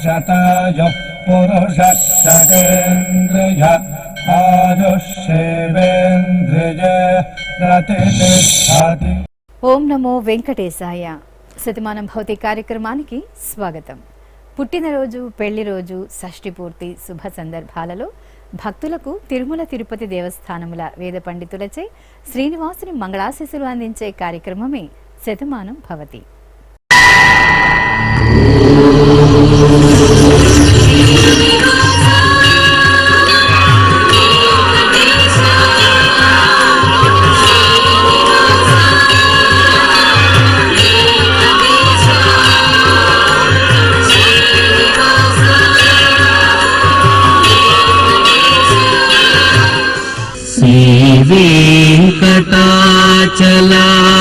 శతాయుః పురుషः శతేంద్రియ ఆయుష్యేవేంద్రియ ప్రతిష్ఠతి. ఓం నమో వెంకటేశాయ. శతమానం భౌతి కార్యక్రమానికి స్వాగతం. పుట్టినరోజు, పెళ్లి రోజు, షష్ఠి పూర్తి శుభ సందర్భాలలో భక్తులకు తిరుమల తిరుపతి దేవస్థానముల వేద పండితులచే శ్రీనివాసుని మంగళాశీస్సులు అందించే కార్యక్రమమే శతమానం భవతి.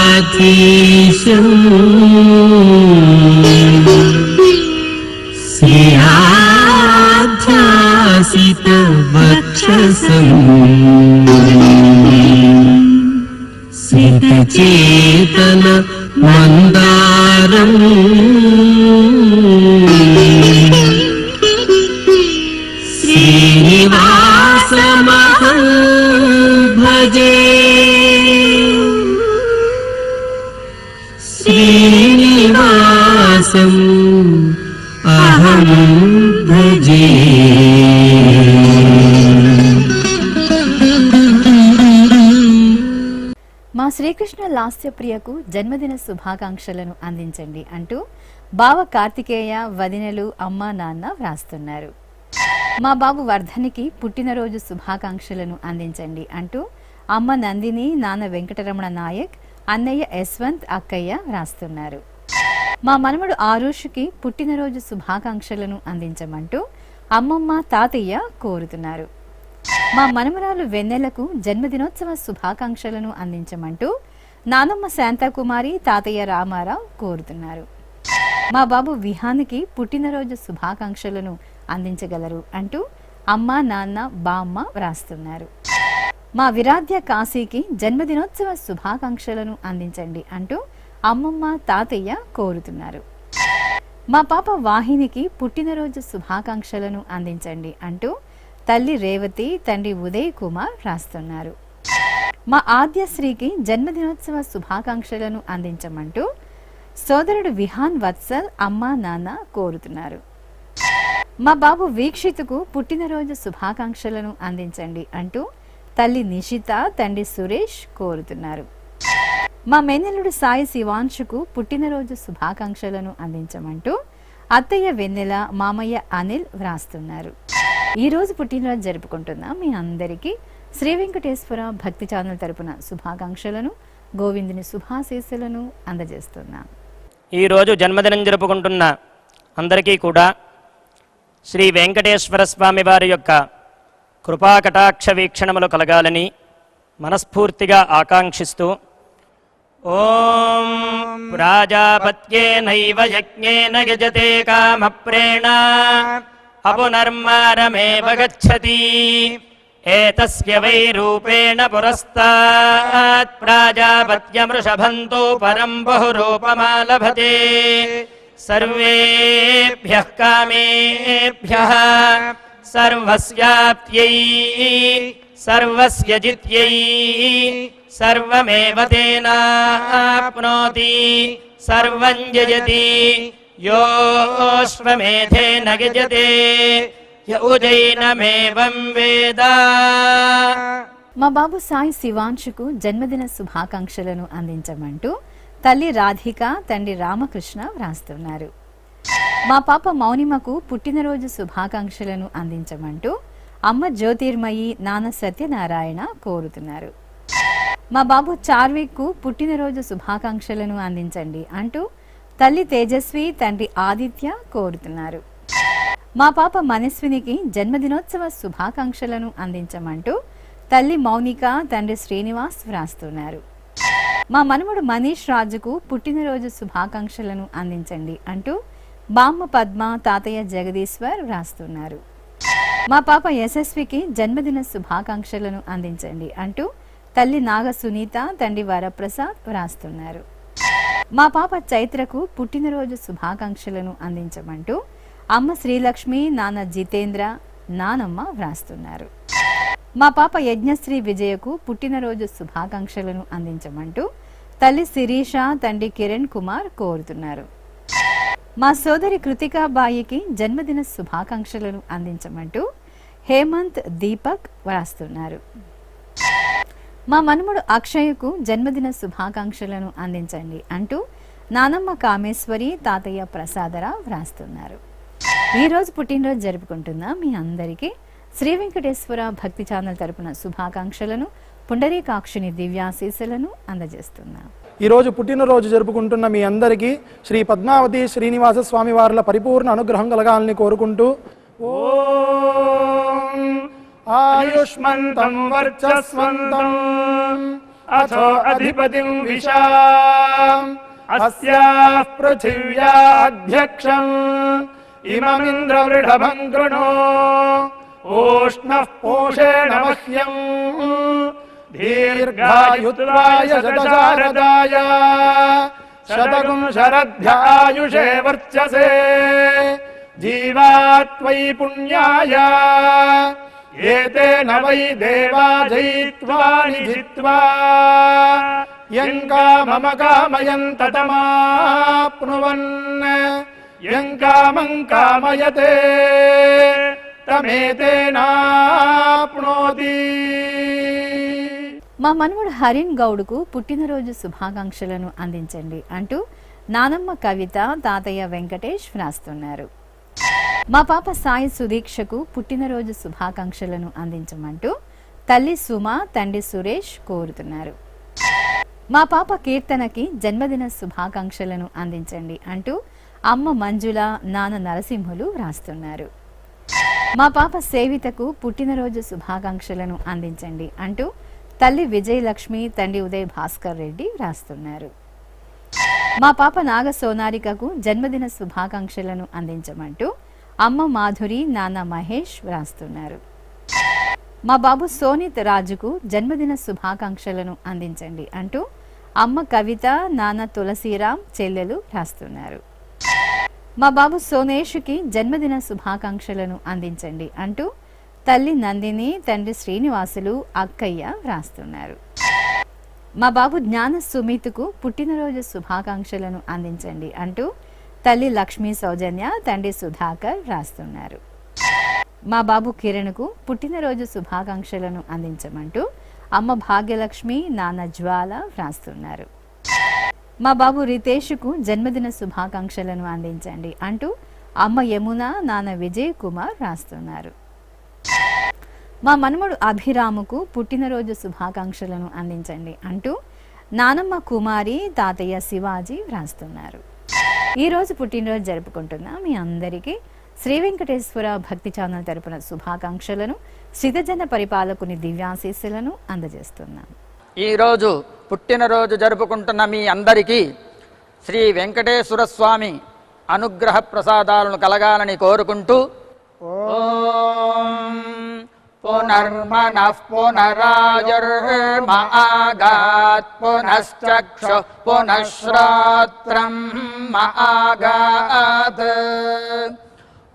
వెంకటాచలాధీశం శ్రీయాధ్యాసిత వక్షసం సితచేతన మందారం శ్రీనివాసమహం భజే. శ్రీనివాసం అహం భజే. మా శ్రీకృష్ణ లాస్యప్రియకు జన్మదిన శుభాకాంక్షలను అందించండి అంటూ బావ కార్తికేయ, వదినలు, అమ్మా నాన్న వ్రాస్తున్నారు. మా బాబు వర్ధనికి పుట్టినరోజు శుభాకాంక్షలను అందించండి అంటూ అమ్మ నందిని, నాన్న వెంకటరమణ నాయక్, అన్నయ్య యశ్వంత్, అక్కయ్య వ్రాస్తున్నారు. మా మనవడు ఆరుషుకి పుట్టినరోజు శుభాకాంక్షలను అందించమంటూ అమ్మమ్మ, తాతయ్య కోరుతున్నారు. మా మనమరాలు వెన్నెలకు జన్మదినోత్సవ శుభాకాంక్షలను అందించమంటూ నానమ్మ శాంతాకుమారి, తాతయ్య రామారావు కోరుతున్నారు. మా బాబు విహానికి పుట్టినరోజు శుభాకాంక్షలను అందించగలరు అంటూ అమ్మ, నాన్న, బామ్మ వ్రాస్తున్నారు. మా విరాధ్య కాశీకి జన్మదినోత్సవ శుభాకాంక్షలను అందించండి అంటూ అమ్మమ్మ, తాతయ్య కోరుతున్నారు. మా పాప వాహినికి పుట్టినరోజు శుభాకాంక్షలను అందించండి అంటూ తల్లి రేవతి, తండ్రి ఉదయ్ కుమార్ వ్రాస్తున్నారు. మా ఆద్యశ్రీకి జన్మదినోత్సవ శుభాకాంక్షలను అందించమంటూ సోదరుడు విహాన్ వత్సల్, అమ్మ, నాన్న కోరుతున్నారు. మా బాబు వీక్షితుకు పుట్టినరోజు శుభాకాంక్షలను అందించండి అంటూ తల్లి నిషిత, తండ్రి సురేష్ కోరుతున్నారు. మా మేనల్లుడు సాయి శివాంశుకు పుట్టినరోజు శుభాకాంక్షలను అందించమంటూ అత్తయ్య వెన్నెల, మామయ్య అనిల్ వ్రాస్తున్నారు. ఈరోజు పుట్టినరోజు జరుపుకుంటున్న మీ అందరికీ శ్రీ వెంకటేశ్వర భక్తి ఛానల్ తరపున శుభాకాంక్షలను, గోవిందుని శుభాశీస్సులను అందజేస్తున్నాను. ఈరోజు జన్మదినం జరుపుకుంటున్న అందరికీ కూడా శ్రీ వెంకటేశ్వర స్వామి వారి యొక్క కృపాకటాక్ష వీక్షణములు కలగాలని మనస్ఫూర్తిగా ఆకాంక్షిస్తూ ఓం ప్రాజాపత్యేనైవ యజ్ఞేన యజతే కామప్రేణ అపునర్మారమేవ గచ్చతి ఏతస్య వై రూపేణ పురస్తాత్ ప్రాజాపత్యమృషభంతో పరం బహురూపమాలభతే సర్వేభ్యః కామేభ్యః సర్వస్యాప్త్యై సర్వస్య జిత్యై సర్వమేవ తేనాప్నోతి సర్వం జయతి యోऽశ్వమేధేన యజతే య ఉజైనమేవం వేద. మా బాబు సాయి శివాంశుకు జన్మదిన శుభాకాంక్షలను అందించమంటూ తల్లి రాధిక, తండ్రి రామకృష్ణ వ్రాస్తున్నారు. మా పాప మౌనిమకు పుట్టినరోజు శుభాకాంక్షలను అందించమంటూ అమ్మ జ్యోతిర్మయి, నాన్న సత్యనారాయణ కోరుతున్నారు. మా బాబు చార్విక్కు పుట్టినరోజు శుభాకాంక్షలను అందించండి అంటూ తల్లి తేజస్వి, తండ్రి ఆదిత్య కోరుతున్నారు. మా పాప మనస్వినికి జన్మదినోత్సవ శుభాకాంక్షలను అందించమంటూ తల్లి మౌనిక, తండ్రి శ్రీనివాస్ వ్రాస్తున్నారు. మా మనముడు మనీష్ రాజుకు పుట్టినరోజు శుభాకాంక్షలను అందించండి అంటూ బామ్మ పద్మ, తాతయ్య జగదీశ్వర్ వ్రాస్తున్నారు. మా పాప యశస్వికి జన్మదిన శుభాకాంక్షలను అందించండి అంటూ తల్లి నాగ సునీత, తండ్రి వరప్రసాద్ వ్రాస్తున్నారు. మా పాప చైత్రకు పుట్టినరోజు శుభాకాంక్షలను అందించమంటూ అమ్మ శ్రీలక్ష్మి, నాన్న జితేంద్ర, నానమ్మ వ్రాస్తున్నారు. మా పాప యజ్ఞశ్రీ విజయకు పుట్టినరోజు శుభాకాంక్షలను అందించమంటూ తల్లి శిరీష, తండ్రి కిరణ్ కుమార్ కోరుతున్నారు. మా సోదరి కృతికాబాయికి జన్మదిన శుభాకాంక్షలను అందించమంటూ హేమంత్, దీపక్ వ్రాస్తున్నారు. మా మనుమడు అక్షయ్కు జన్మదిన శుభాకాంక్షలను అందించండి అంటూ నానమ్మ కామేశ్వరి, తాతయ్య ప్రసాదరావు వ్రాస్తున్నారు. ఈరోజు పుట్టినరోజు జరుపుకుంటున్న మీ అందరికీ శ్రీ వెంకటేశ్వర భక్తి ఛానల్ తరపున శుభాకాంక్షలను, పుండరీకాక్షుని దివ్యాశీస్సులను అందజేస్తున్నాం. ఈరోజు పుట్టినరోజు జరుపుకుంటున్న మీ అందరికీ శ్రీ పద్మావతి శ్రీనివాస స్వామి వార్ల పరిపూర్ణ అనుగ్రహం కలగాలని కోరుకుంటూ ఓం ఆయుష్మంతం వర్చస్వంతం అథో అధిపతిం విశాం అస్యాః పృథివ్యాధ్యక్షం ఇమమింద్రవృఢభం కృణో ఓష్ణః పోషేణ మహ్యం దీర్ఘాయుత్వాయ శతశారదాయ శతగుం శరధ్యాయుషే వర్చసే జీవాత్వై పుణ్యాయ ఏతేన వై దేవా జయిత్వాని జిత్వా యం కామమ కామయం తతమాప్నువన్ యం కామం కామయతే తమేతేనాప్నోతి. మా మనుమడు హరిన్ గౌడ్కు పుట్టినరోజు శుభాకాంక్షలను అందించండి అంటూ నానమ్మ కవిత, తాతయ్య వెంకటేష్ వ్రాస్తున్నారు. మా పాప సాయి సుదీక్షకు పుట్టినరోజు శుభాకాంక్షలను అందించమంటూ తల్లి సుమ, తండ్రి సురేష్ కోరుతున్నారు. మా పాప కీర్తనకి జన్మదిన శుభాకాంక్షలను అందించండి అంటూ అమ్మ మంజుల, నాన్న నరసింహులు వ్రాస్తున్నారు. మా పాప సేవితకు పుట్టినరోజు శుభాకాంక్షలను అందించండి అంటూ తల్లి విజయలక్ష్మి, తండ్రి ఉదయ్ భాస్కర్ రెడ్డి వ్రాస్తున్నారు. మా పాప నాగ సోనారికకు జన్మదిన శుభాకాంక్షలను అందించమంటూ అమ్మ మాధురి, నాన్న మహేష్ వ్రాస్తున్నారు. మా బాబు సోనిత్ రాజుకు జన్మదిన శుభాకాంక్షలను అందించండి అంటూ అమ్మ కవిత, నాన్న తులసీరాం, చెల్లెలు వ్రాస్తున్నారు. మా బాబు సోనేష్కి జన్మదిన శుభాకాంక్షలను అందించండి అంటూ తల్లి నందిని, తండ్రి శ్రీనివాసులు, అక్కయ్య వ్రాస్తున్నారు. మా బాబు జ్ఞాన సుమిత్కు పుట్టినరోజు శుభాకాంక్షలను అందించండి అంటూ తల్లి లక్ష్మీ సౌజన్య, తండ్రి సుధాకర్ వ్రాస్తున్నారు. మా బాబు కిరణ్కు పుట్టినరోజు శుభాకాంక్షలను అందించమంటూ అమ్మ భాగ్యలక్ష్మి, నాన్న జ్వాల వ్రాస్తున్నారు. మా బాబు రితేష్కు జన్మదిన శుభాకాంక్షలను అందించండి అంటూ అమ్మ యమున, నాన్న విజయ్ కుమార్ వ్రాస్తున్నారు. మా మనుమడు అభిరాముకు పుట్టినరోజు శుభాకాంక్షలను అందించండి అంటూ నానమ్మ కుమారి, తాతయ్య శివాజీ వ్రాస్తున్నారు. ఈరోజు పుట్టినరోజు జరుపుకుంటున్న మీ అందరికీ శ్రీ వెంకటేశ్వర భక్తి ఛానల్ తరపున శుభాకాంక్షలను, శ్రితజన పరిపాలకుని దివ్యాశీస్సులను అందజేస్తున్నాం. ఈరోజు పుట్టినరోజు జరుపుకుంటున్న మీ అందరికీ శ్రీ వెంకటేశ్వర స్వామి అనుగ్రహ ప్రసాదాలను కలగాలని కోరుకుంటూ ఓం పునర్మనః పునరాయుర్మాగాత్ పునశ్చక్షు పునఃశ్రోత్రం మాగాత్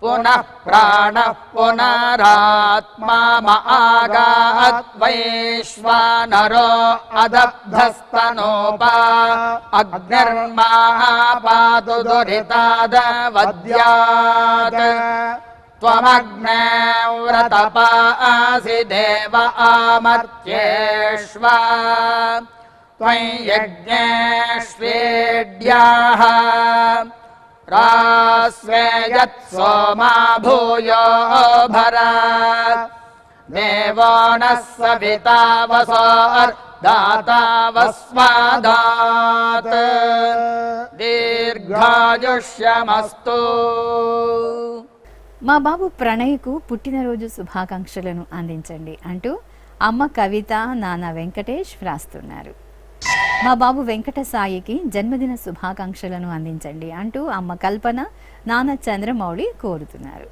పునః ప్రాణః పునరాత్మా మాగాత్ వైశ్వానరో అదబ్ధస్తనోపా అగ్నిర్మాపాతు దురితాదవద్యాత్ త్వమగ్నే వ్రతపాసి దేవ ఆమర్త్యేష్వ త్వం యజ్ఞేష్వేడ్యాః రాస్వేయత్ సోమా భూయో భర దేవో నః సవితా వసోర్దాతా వస్మాదాత్ దీర్ఘాయుష్యమస్తు. మా బాబు ప్రణయ్కు పుట్టినరోజు శుభాకాంక్షలను అందించండి అంటూ అమ్మ కవిత, నాన్న వెంకటేష్ వ్రాస్తున్నారు. మా బాబు వెంకట సాయికి జన్మదిన శుభాకాంక్షలను అందించండి అంటూ అమ్మ కల్పన, నాన్న చంద్రమౌళి కోరుతున్నారు.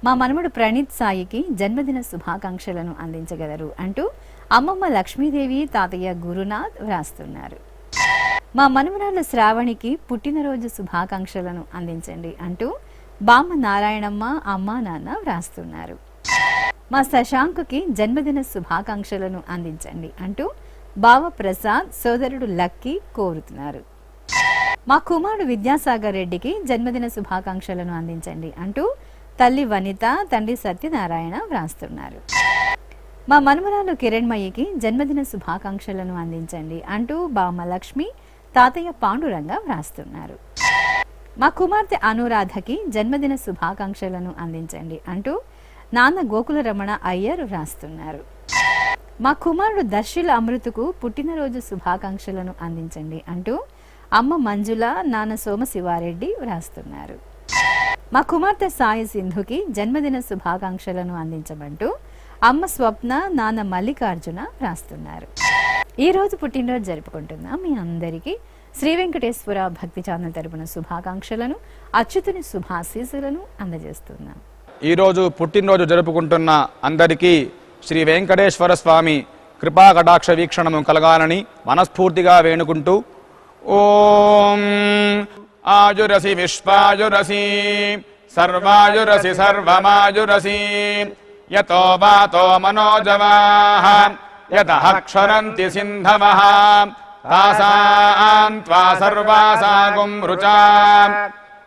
మా మనముడు ప్రణీత్ సాయికి జన్మదిన శుభాకాంక్షలను అందించగలరు అంటూ అమ్మమ్మ లక్ష్మీదేవి, తాతయ్య గురునాథ్ వ్రాస్తున్నారు. మా మనమరాళ్ళ శ్రావణికి పుట్టినరోజు శుభాకాంక్షలను అందించండి అంటూ బామ్మ నారాయణమ్మ అమ్మా నాన్న వ్రాస్తున్నారు. మా శశాంకుకి జన్మదిన శుభాకాంక్షలను అందించండి అంటూ బావ ప్రసాద్ సోదరుడు లక్కీ కోరుతున్నారు. మా కుమారుడు విద్యాసాగర్ రెడ్డికి జన్మదిన శుభాకాంక్షలను అందించండి అంటూ తల్లి వనిత తండ్రి సత్యనారాయణ వ్రాస్తున్నారు. మా మనుమరాలు కిరణ్మయ్యకి జన్మదిన శుభాకాంక్షలను అందించండి అంటూ బామ్మ లక్ష్మి తాతయ్య పాండురంగ వ్రాస్తున్నారు. మా కుమార్తె అనురాధకి జన్మదిన శుభాకాంక్షలను అందించండి అంటూ నాన్న గోకుల రమణ అయ్యర్ వ్రాస్తున్నారు. మా కుమారుడు దర్శిల అమృతకు పుట్టినరోజు శుభాకాంక్షలను అందించండి అంటూ అమ్మ మంజుల నాన్న సోమశివారెడ్డి వ్రాస్తున్నారు. మా కుమార్తె సాయి సింధుకి జన్మదిన శుభాకాంక్షలను అందించమంటూ అమ్మ స్వప్న నాన్న మల్లికార్జున వ్రాస్తున్నారు. ఈ రోజు పుట్టినరోజు జరుపుకుంటున్న మీ అందరికీ శ్రీ వెంకటేశ్వర భక్తి ఛానల్ తరపున శుభాకాంక్షలను అచ్యుతుని శుభాశీస్సులను అందజేస్తున్నాం. ఈరోజు పుట్టినరోజు జరుపుకుంటున్న అందరికీ శ్రీ వెంకటేశ్వర స్వామి కృపా కటాక్ష వీక్షణము కలగాలని మనస్ఫూర్తిగా వేణుకుంటూ ఓం ఆయురసి విశ్వాయురసి సర్వాయురసి సర్వమాయురసి యతో వాతో మనోజవాః యతః క్షరంతి సింధవః తాసాం త్వా సర్వాసాగుం రుచాం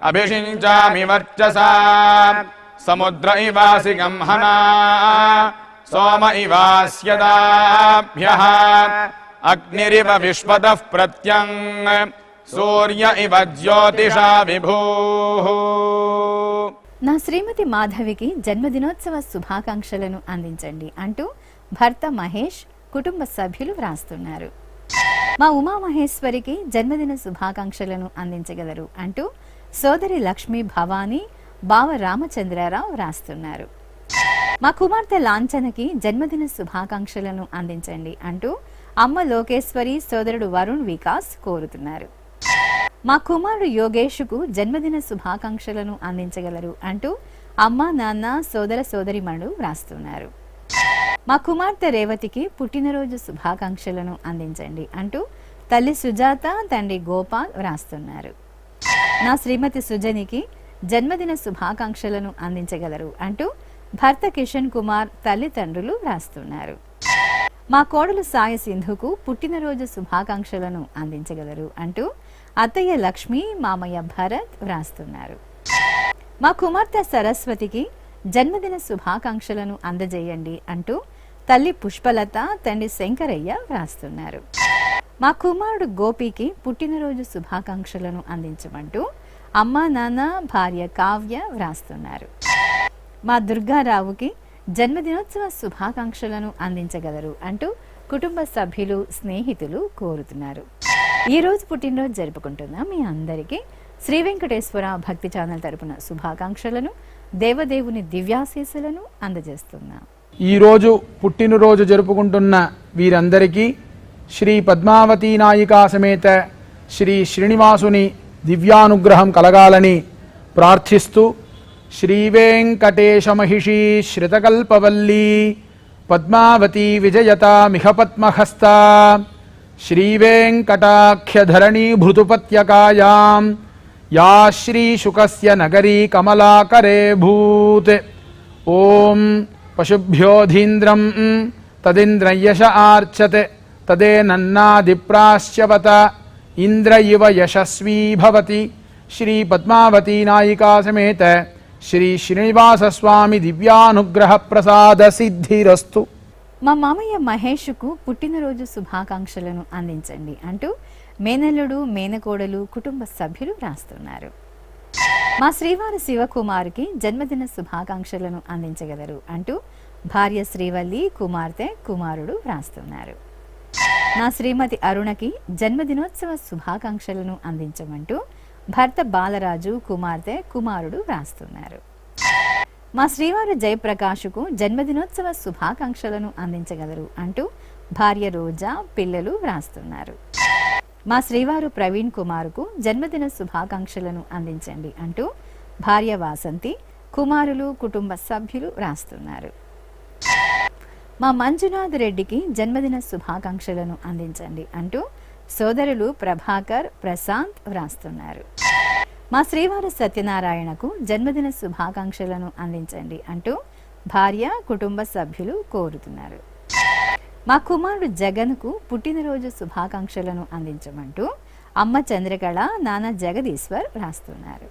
అభిషించామి వర్చసా సముద్ర ఇవాసి గంహనా సోమ ఇవాస్యదాభ్యః అగ్నిరివ విశ్వదః ప్రత్యంగ్ సూర్య ఇవ జ్యోతిషా విభూః. నా శ్రీమతి మాధవికి జన్మదినోత్సవ శుభాకాంక్షలను అందించండి అంటూ భర్త మహేష్ కుటుంబ సభ్యులు వ్రాస్తున్నారు. మా ఉమామహేశ్వరికి జన్మదిన శుభాకాంక్షలను అందించగలరు అంటూ సోదరి లక్ష్మీ భవానీ బావ రామచంద్రారావు వ్రాస్తున్నారు. మా కుమార్తె లాంఛనకి జన్మదిన శుభాకాంక్షలను అందించండి అంటూ అమ్మ లోకేశ్వరి సోదరుడు వరుణ్ వికాస్ కోరుతున్నారు. మా కుమారుడు యోగేష్కు జన్మదిన శుభాకాంక్షలను అందించగలరు అంటూ అమ్మ నాన్న సోదర సోదరిమణులు వ్రాస్తున్నారు. మా కుమార్తె రేవతికి పుట్టినరోజు శుభాకాంక్షలను అందించండి అంటూ తల్లి సుజాత తండ్రి గోపాల్ వ్రాస్తున్నారు. నా శ్రీమతి సుజనికి జన్మదిన శుభాకాంక్షలను అందించగలరు అంటూ భర్త కిషన్ కుమార్ తల్లిదండ్రులు వ్రాస్తున్నారు. మా కోడలు సాయి సింధుకు పుట్టినరోజు శుభాకాంక్షలను అందించగలరు అంటూ అత్తయ్య లక్ష్మి మామయ్య భరత్ వ్రాస్తున్నారు. మా కుమార్తె సరస్వతికి జన్మదిన శుభాకాంక్షలను అందజేయండి అంటూ తల్లి పుష్పలత తండ్రి శంకరయ్య వ్రాస్తున్నారు. మా కుమారుడు గోపికి పుట్టినరోజు శుభాకాంక్షలను అందించమంటూ అమ్మా నాన్న భార్య కావ్య వ్రాస్తున్నారు. మా దుర్గారావుకి జన్మదినోత్సవ శుభాకాంక్షలను అందించగలరు అంటూ కుటుంబ సభ్యులు స్నేహితులు కోరుతున్నారు. ఈ రోజు పుట్టినరోజు జరుపుకుంటున్న మీ అందరికీ శ్రీ వెంకటేశ్వర భక్తి ఛానల్ తరపున శుభాకాంక్షలను దేవదేవుని దివ్యాశీస్సులను అందజేస్తున్నాం. ఈరోజు పుట్టినరోజు జరుపుకుంటున్న వీరందరికీ శ్రీ పద్మావతీ నాయికా సమేత శ్రీ శ్రీనివాసుని దివ్యానుగ్రహం కలగాలని ప్రార్థిస్తూ శ్రీ వెంకటేశ మహిషీ శ్రితకల్పవల్లీ పద్మావతీ విజయతా మిహ పద్మహస్తా శ్రీ వెంకటాఖ్యధరణీ భృతుపత్యకాయాం యా శ్రీశుకస్య నగరీ కమలాకరే భూత్. ఓం పశుభ్యోధీంద్రం తదింద్రయశ ఆర్చతే తదేనన్నాదిప్రాశ్యవత ఇంద్ర ఇవ యశస్వీ భవతి. శ్రీ పద్మావతీ నాయికా సమేత శ్రీ శ్రీనివాస స్వామి దివ్యానుగ్రహ ప్రసాద సిద్ధిరస్తు. మా మామయ్య మహేష్కు పుట్టినరోజు శుభాకాంక్షలను అందించండి అంటూ మేనల్లుడు మేనకోడలు కుటుంబ సభ్యులు వ్రాస్తున్నారు. మా శ్రీవారి శివకుమార్కి జన్మదిన శుభాకాంక్షలను అందించగలరు అంటూ భార్య శ్రీవల్లి కుమార్తె కుమారుడు వ్రాస్తున్నారు. నా శ్రీమతి అరుణకి జన్మదినోత్సవ శుభాకాంక్షలను అందించమంటూ భర్త బాలరాజు కుమార్తె కుమారుడు వ్రాస్తున్నారు. మా శ్రీవారి జయప్రకాష్కు జన్మదినోత్సవ శుభాకాంక్షలను అందించగలరు అంటూ భార్య రోజా పిల్లలు వ్రాస్తున్నారు. మా శ్రీవారు ప్రవీణ్ కుమార్కు జన్మదిన శుభాకాంక్షలను అందించండి అంటూ భార్య వాసంతి కుమారులు కుటుంబ సభ్యులు వ్రాస్తున్నారు. మా మంజునాథ్ రెడ్డికి జన్మదిన శుభాకాంక్షలను అందించండి అంటూ సోదరులు ప్రభాకర్ ప్రశాంత్ వ్రాస్తున్నారు. మా శ్రీవారు సత్యనారాయణకు జన్మదిన శుభాకాంక్షలను అందించండి అంటూ భార్య కుటుంబ సభ్యులు కోరుతున్నారు. మా కుమారుడు జగన్కు పుట్టినరోజు శుభాకాంక్షలను అందించమంటూ అమ్మ చంద్రకళ, నాన్న జగదీశ్వర్ రాస్తున్నారు.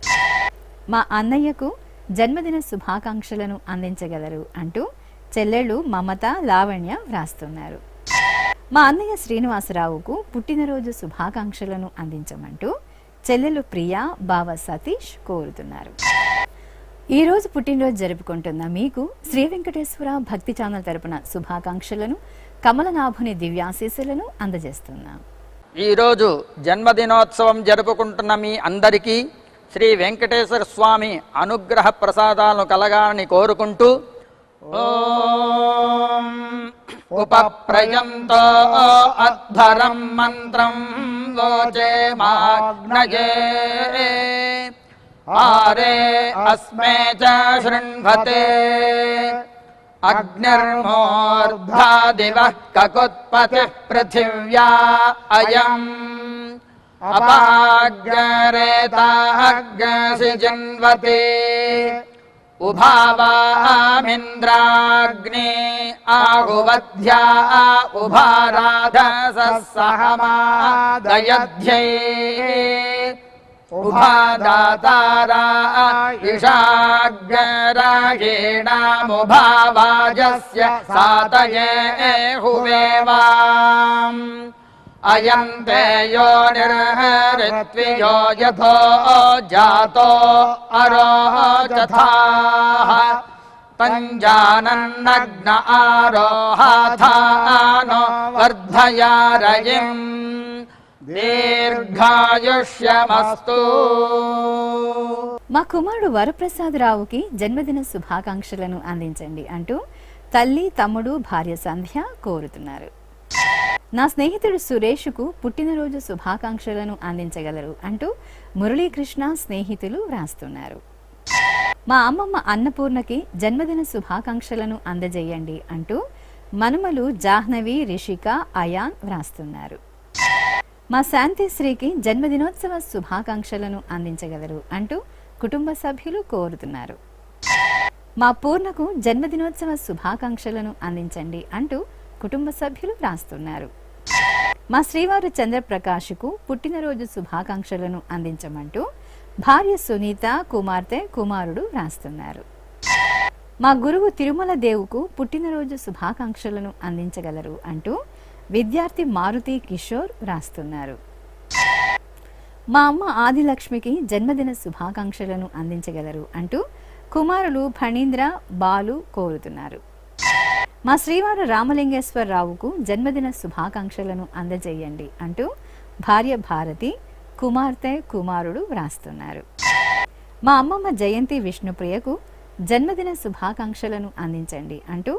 మా అన్నయ్యకు జన్మదిన శుభాకాంక్షలను అందించగలరు అంటూ చెల్లెళ్ళు మమత, లావణ్య వ్రాస్తున్నారు. మా అన్నయ్య శ్రీనివాసరావుకు పుట్టినరోజు శుభాకాంక్షలను అందించమంటూ చెల్లెలు ప్రియా, బావ సతీష్ కోరుతున్నారు. ఈ రోజు పుట్టినరోజు జరుపుకుంటున్న మీకు శ్రీ వెంకటేశ్వర భక్తి ఛానల్ తరపున శుభాకాంక్షలను, కమలనాభుని దివ్యాశీస్సులను అందజేస్తున్నాం. ఈరోజు జన్మదినోత్సవం జరుపుకుంటున్న మీ అందరికీ శ్రీ వెంకటేశ్వర స్వామి అనుగ్రహ ప్రసాదాలను కలగాలని కోరుకుంటూ ఓం ఉపప్రయంతో అధ్వరం మంత్రం లోచే మాగ్నయే ఆరే అస్మే చ శృణ్వతే అగ్నిర్మూర్ధ్వా దివః కకుత్పతిః పృథివ్యా అయం అపాగ్రేతాగ్సి జన్వతే ఉభావామింద్రాగ్నే ఆహువధ్యా ఉభారాధసహమాదయధ్యై ఉభాదాతారా ఇషాగ్రాయేణాముభావాజస్య సాతయే హువేవాం అయం తే యోనిర్హరిత్వియో యథో జాతో అరోచథాః తంజానన్నగ్న ఆరోహాథానో వర్ధయారయిం దీర్ఘాయుష్యమస్తు. మా కుమారుడు వరప్రసాదరావుకి జన్మదిన శుభాకాంక్షలను అందించండి అంటూ తల్లి, తమ్ముడు, భార్య సంధ్య కోరుతున్నారు. నా స్నేహితుడు సురేష్కు పుట్టినరోజు శుభాకాంక్షలను అందించగలరు అంటూ మురళీకృష్ణ స్నేహితులు వ్రాస్తున్నారు. మా అమ్మమ్మ అన్నపూర్ణకి జన్మదిన శుభాకాంక్షలను అందజేయండి అంటూ మనుమలు జాహ్నవి, రిషిక, అయాన్ వ్రాస్తున్నారు. మా శాంతిశ్రీకి జన్మదినోత్సవ శుభాకాంక్షలను అందించగలరు అంటూ కుటుంబ సభ్యులు కోరుతున్నారు. మా పూర్ణకు జన్మదినోత్సవ శుభాకాంక్షలను అందించండి అంటూ కుటుంబ సభ్యులు రాస్తున్నారు. మా శ్రీవారు చంద్రప్రకాష్కు పుట్టినరోజు శుభాకాంక్షలను అందించమంటూ భార్య సునీత, కుమార్తె, కుమారుడు రాస్తున్నారు. మా గురువు తిరుమల దేవుకు పుట్టినరోజు శుభాకాంక్షలను అందించగలరు అంటూ విద్యార్థి మారుతి కిషోర్ రాస్తున్నారు. మా అమ్మ ఆదిలక్ష్మికి జన్మదిన శుభాకాంక్షలను అందించగలరు అంటూ కుమారులు ఫణీంద్ర, బాలు కోరుతున్నారు. మా శ్రీవారు రామలింగేశ్వరరావుకు జన్మదిన శుభాకాంక్షలను అందజేయండి అంటూ భార్య భారతి, కుమార్తె, కుమారుడు వ్రాస్తున్నారు. మా అమ్మమ్మ జయంతి విష్ణుప్రియకు జన్మదిన శుభాకాంక్షలను అందించండి అంటూ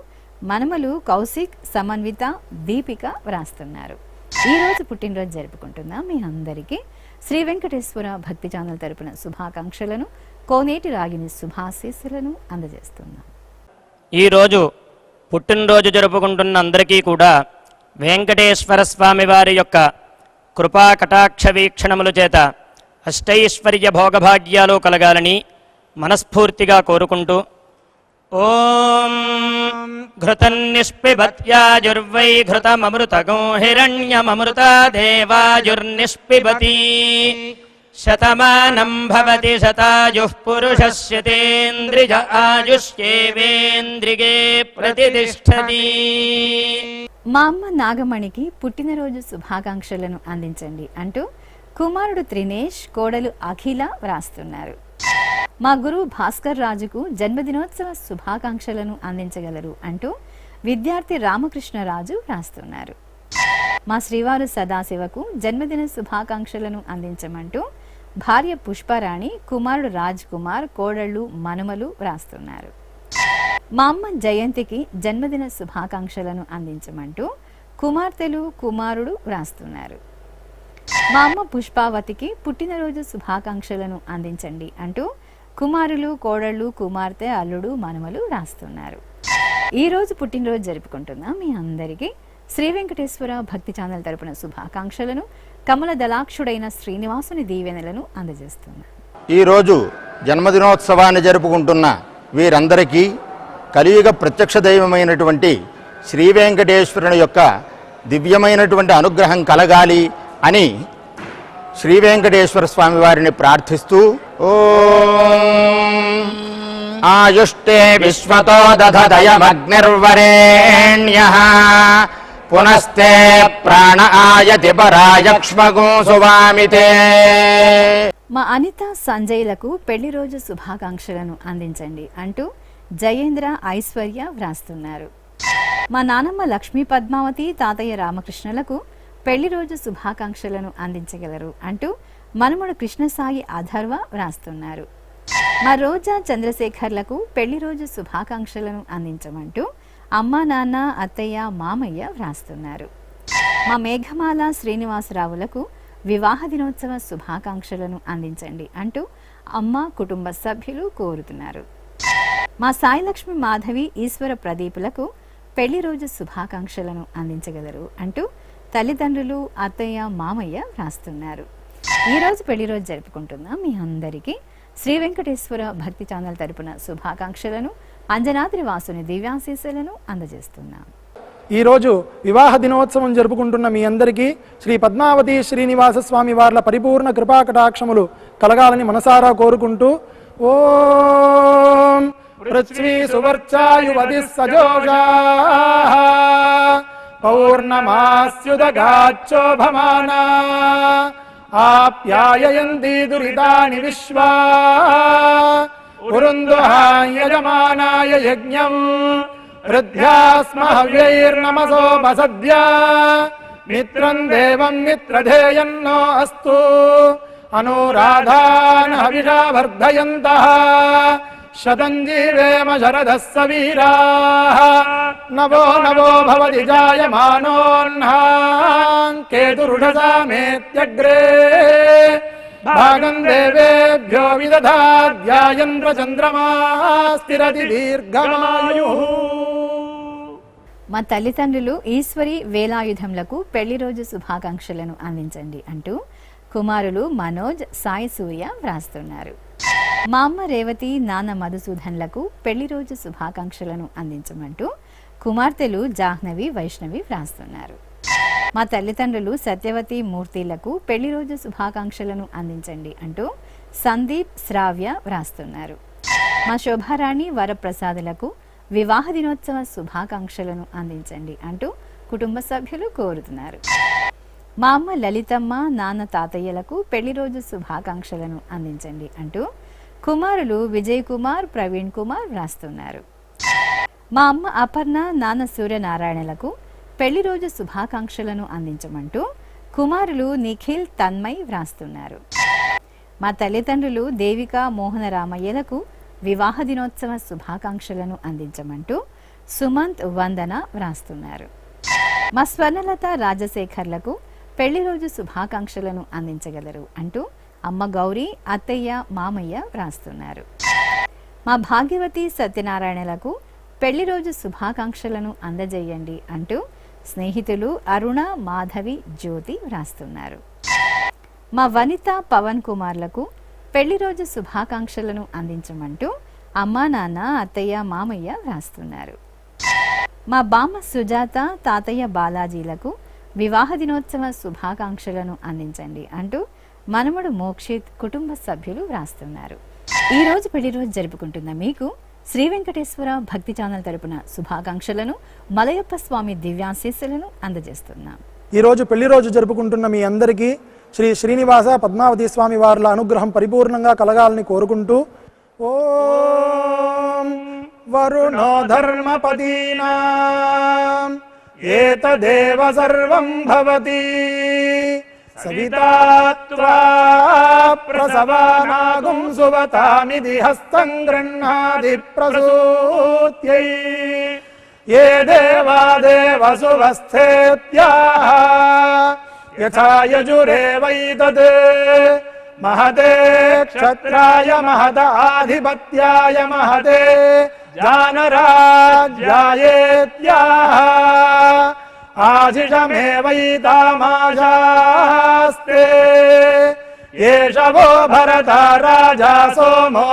మనమలు కౌశిక్, సమన్విత, దీపిక వ్రాస్తున్నారు. ఈరోజు పుట్టినరోజు జరుపుకుంటున్న మీ అందరికీ శ్రీ వెంకటేశ్వర భక్తి ఛానల్ తరపున శుభాకాంక్షలను, కోనేటి రాగిని శుభాశీస్సులను అందజేస్తున్నాం. ఈరోజు పుట్టినరోజు జరుపుకుంటున్న అందరికీ కూడా వెంకటేశ్వర స్వామి వారి యొక్క కృపా కటాక్ష వీక్షణముల చేత అష్టైశ్వర్య భోగభాగ్యాలు కలగాలని మనస్ఫూర్తిగా కోరుకుంటూ ఓం ఘృతన్నిష్పిబత్యాజుర్వై ఘృతమమృతగో హిరణ్యమమృతా దేవాజుర్నిష్పిబతి శతమానం భవతి శతాయుః పురుషస్యతేంద్రియ ఆయుష్యేవేంద్రిగే ప్రతిష్టతి. మా అమ్మ నాగమణికి పుట్టినరోజు శుభాకాంక్షలను అందించండి అంటూ కుమారుడు త్రినేష్, కోడలు అఖిల వ్రాస్తున్నారు. మా గురువు భాస్కర్ రాజుకు జన్మదినోత్సవ శుభాకాంక్షలను అందించగలరు అంటూ విద్యార్థి రామకృష్ణరాజు రాస్తున్నారు. మా శ్రీవారు సదాశివకు జన్మదిన శుభాకాంక్షలను అందించమంటూ భార్య పుష్పరాణి, కుమారుడు రాజ్ కుమార్, కోడళ్ళు మనుమలు వ్రాస్తున్నారు. మా అమ్మ జయంతికి జన్మదిన శుభాకాంక్షలను అందించమంటూ కుమార్తెలు, కుమారుడు వ్రాస్తున్నారు. మా అమ్మ పుష్పావతికి పుట్టినరోజు శుభాకాంక్షలను అందించండి అంటూ కుమారులు, కోడళ్ళు, కుమార్తె, అల్లుడు, మనుమలు రాస్తున్నారు. ఈరోజు పుట్టినరోజు జరుపుకుంటున్న మీ అందరికీ శ్రీ వెంకటేశ్వర భక్తి ఛానల్ తరపున శుభాకాంక్షలను, కమల దళాక్షుడైన శ్రీనివాసుని దీవెనలను అందజేస్తున్నారు. ఈరోజు జన్మదినోత్సవాన్ని జరుపుకుంటున్న వీరందరికీ కలియుగ ప్రత్యక్ష దైవమైనటువంటి శ్రీ వెంకటేశ్వరుని యొక్క దివ్యమైనటువంటి అనుగ్రహం కలగాలి అని శ్రీ వెంకటేశ్వర స్వామి వారిని ప్రార్థిస్తూ ఓం ఆయుష్టే విశ్వతో దధదయమగ్నిర్వరేణ్యః పునస్తే ప్రాణ ఆయతి పరాయక్ష్మగో సువామితే. మా అనిత సంజయ్లకు పెళ్లి రోజు శుభాకాంక్షలను అందించండి అంటూ జయేంద్ర ఐశ్వర్య వ్రాస్తున్నారు. మా నానమ్మ లక్ష్మీ పద్మావతి తాతయ్య రామకృష్ణులకు పెళ్లి రోజు శుభాకాంక్షలను అందించగలరు అంటూ మనముడు కృష్ణసాయి అధర్వ వ్రాస్తున్నారు. మా రోజా చంద్రశేఖర్లకు పెళ్లి రోజు శుభాకాంక్షలను అందించమంటూ అమ్మా నాన్న అత్తయ్య మామయ్య వ్రాస్తున్నారు. మా మేఘమాల శ్రీనివాసరావులకు వివాహ దినోత్సవ శుభాకాంక్షలను అందించండి అంటూ అమ్మ కుటుంబ సభ్యులు కోరుతున్నారు. మా సాయిలక్ష్మి మాధవి ఈశ్వర ప్రదీపులకు పెళ్లి రోజు శుభాకాంక్షలను అందించగలరు అంటూ తల్లిదండ్రులు అత్తయ్య మామయ్య వ్రాస్తున్నారు. ఈరోజు పెళ్లి రోజు జరుపుకుంటున్న మీ అందరికీ శ్రీ వెంకటేశ్వర భక్తి ఛానల్ తరపున శుభాకాంక్షలను అంజనాద్రి వాసుని దివ్యాశీస్సులను అందజేస్తున్నాం. ఈరోజు వివాహ దినోత్సవం జరుపుకుంటున్న మీ అందరికీ శ్రీ పద్మావతి శ్రీనివాస స్వామి వార్ల పరిపూర్ణ కృపాకటాక్షములు కలగాలని మనసారా కోరుకుంటూ ఓం పృథ్వీ సువర్చాయువతి సజోషాః పౌర్ణమాస్యుదగాచ్చోభమానా ఆప్యాయయంతి దురితాని విశ్వా ఉరుందుహాయ యజమానాయ యజ్ఞం వృద్ధ్యాస్మ హవ్యైర్నమసోపసద్య మిత్రం దేవం మిత్రధేయన్నో అస్తు అనురాధాన్ హవిషా వర్ధయంతః శతం జీవేమ శరదః సవీరాః నవో నవో భవతి జాయమానోన్హాం కేతురుషసామేత్యగ్రే భాగం దేవేభ్యో విదధాధ్యాయంద్ర చంద్రమా స్థిరతి దీర్ఘమాయుః. మా తల్లిదండ్రులు ఈశ్వరి వేలాయుధంలకు పెళ్లి రోజు శుభాకాంక్షలను అందించండి అంటూ కుమారులు మనోజ్ సాయి సూర్య వ్రాస్తున్నారు. మా అమ్మ రేవతి నాన్న మధుసూదన్లకు పెళ్లి రోజు శుభాకాంక్షలను అందించమంటూ కుమార్తెలు జాహ్నవి వైష్ణవి వ్రాస్తున్నారు. మా తల్లిదండ్రులు సత్యవతి మూర్తిలకు పెళ్లి రోజు శుభాకాంక్షలను అందించండి అంటూ సందీప్ శ్రావ్య వ్రాస్తున్నారు. మా శోభారాణి వరప్రసాదులకు వివాహ దినోత్సవ శుభాకాంక్షలను అందించండి అంటూ కుటుంబ సభ్యులు కోరుతున్నారు. మా అమ్మ లలితమ్మ నాన్న తాతయ్యలకు పెళ్లి రోజు శుభాకాంక్షలను అందించండి అంటూ కుమారులు విజయ్ కుమార్ ప్రవీణ్ కుమార్ వ్రాస్తున్నారు. మా అమ్మ అపర్ణ నాన్న సూర్యనారాయణలకు పెళ్లి రోజు శుభాకాంక్షలను అందించమంటూ కుమారులు నిఖిల్ తన్మయ్ వ్రాస్తున్నారు. మా తల్లిదండ్రులు దేవిక మోహన రామయ్యలకు వివాహ దినోత్సవ శుభాకాంక్షలను అందించమంటూ సుమంత్ వందన వ్రాస్తున్నారు. మా స్వర్ణలత రాజశేఖర్లకు పెళ్లి రోజు శుభాకాంక్షలను అందించగలరు అంటూ అమ్మ గౌరీ అత్తయ్య మామయ్య వ్రాస్తున్నారు. మా భాగ్యవతి సత్యనారాయణలకు పెళ్లి రోజు శుభాకాంక్షలను అందజేయండి అంటూ స్నేహితులు అరుణ మాధవి జ్యోతి వ్రాస్తున్నారు. మా వనిత పవన్ కుమార్లకు పెళ్లి రోజు శుభాకాంక్షలను అందించమంటూ అమ్మా నాన్న అత్తయ్య మామయ్య వ్రాస్తున్నారు. మా బామ్మ సుజాత తాతయ్య బాలాజీలకు వివాహ దినోత్సవ శుభాకాంక్షలను అందించండి అంటూ మనముడు మోక్షిత్ కుటుంబ సభ్యులు వ్రాస్తున్నారు. ఈ రోజు పెళ్లి రోజు జరుపుకుంటున్న మీకు శ్రీ వెంకటేశ్వర భక్తి ఛానల్ తరపున శుభాకాంక్షలను మలయప్ప స్వామి దివ్యాశీస్సులను అందజేస్తున్నాం. ఈరోజు పెళ్లి రోజు జరుపుకుంటున్న మీ అందరికీ శ్రీ శ్రీనివాస పద్మావతి స్వామి వార్ల అనుగ్రహం పరిపూర్ణంగా కలగాలని కోరుకుంటూ ఓం వరుణో ధర్మపదీనాం ఏతదేవ సర్వం భవతి సవితా త్వా ప్రసవానాగుం సువతామిది హస్తం గృహ్ణాది ప్రసూత్యై ఏ దేవా దేవసువస్థేత్యాః యథా యజురేవైతద్ మహతే క్షత్రాయ మహదాధిపత్యాయ మహతే జానరాజ్యాయేత్యాః ఆశిషమేవైతామాశాస్తే एष वो भरता राजा सोमो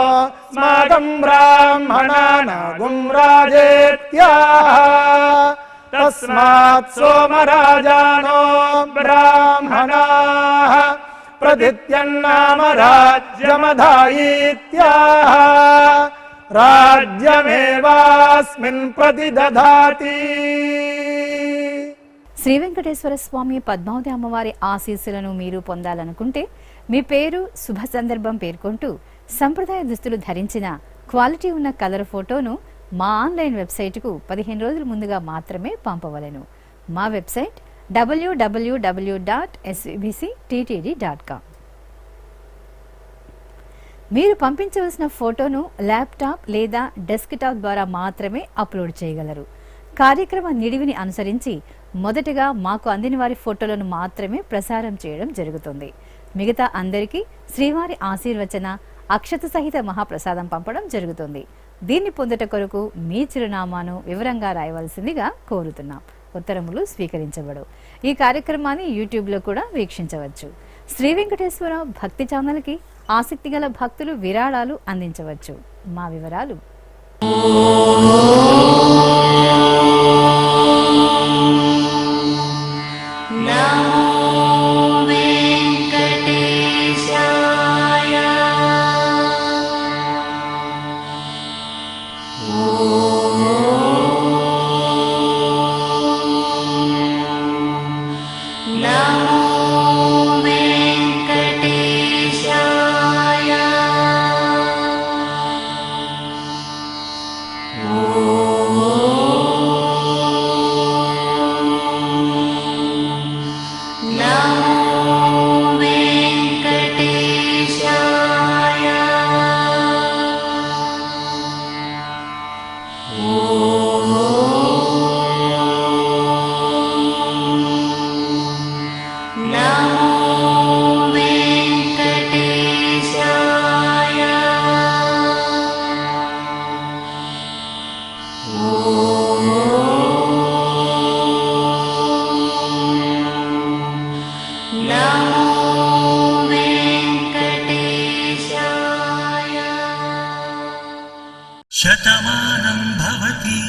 स्माकं ब्राह्मणानागुं राजेत्याह तस्मात् सोमराजानो ब्राह्मणाः प्रदित्यन्नाम राज्यमधायीत्याह राज्यमेवास्मिन् प्रतिदधाति। శ్రీ వెంకటేశ్వర స్వామి పద్మావతి అమ్మవారి ఆశీస్సులను మీరు పొందాలనుకుంటే మీ పేరు శుభ సందర్భం పేర్కొంటూ సంప్రదాయ దుస్తులు ధరించిన క్వాలిటీ ఉన్న కలర్ ఫోటోను మా ఆన్లైన్ వెబ్సైట్కు 15 రోజుల ముందుగా మాత్రమే పంపవలెను. మా వెబ్సైట్ www.svbcttd.com. మీరు పంపించవలసిన ఫోటోను ల్యాప్టాప్ లేదా డెస్క్టాప్ ద్వారా మాత్రమే అప్లోడ్ చేయగలరు. కార్యక్రమ నిడివిని అనుసరించి మొదటగా మాకు అందిన వారి ఫోటోలను మాత్రమే ప్రసారం చేయడం జరుగుతుంది. మిగతా అందరికీ శ్రీవారి ఆశీర్వచన అక్షత సహిత మహాప్రసాదం పంపడం జరుగుతుంది. దీన్ని పొందుట కొరకు మీ చిరునామాను వివరంగా రాయవలసిందిగా కోరుతున్నాం. ఉత్తరములు స్వీకరించబడవు. ఈ కార్యక్రమాన్ని యూట్యూబ్లో కూడా వీక్షించవచ్చు. శ్రీ వెంకటేశ్వర భక్తి ఛానల్కి ఆసక్తి గల భక్తులు విరాళాలు అందించవచ్చు. మా వివరాలు శతమానం భవతి.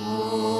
ఓ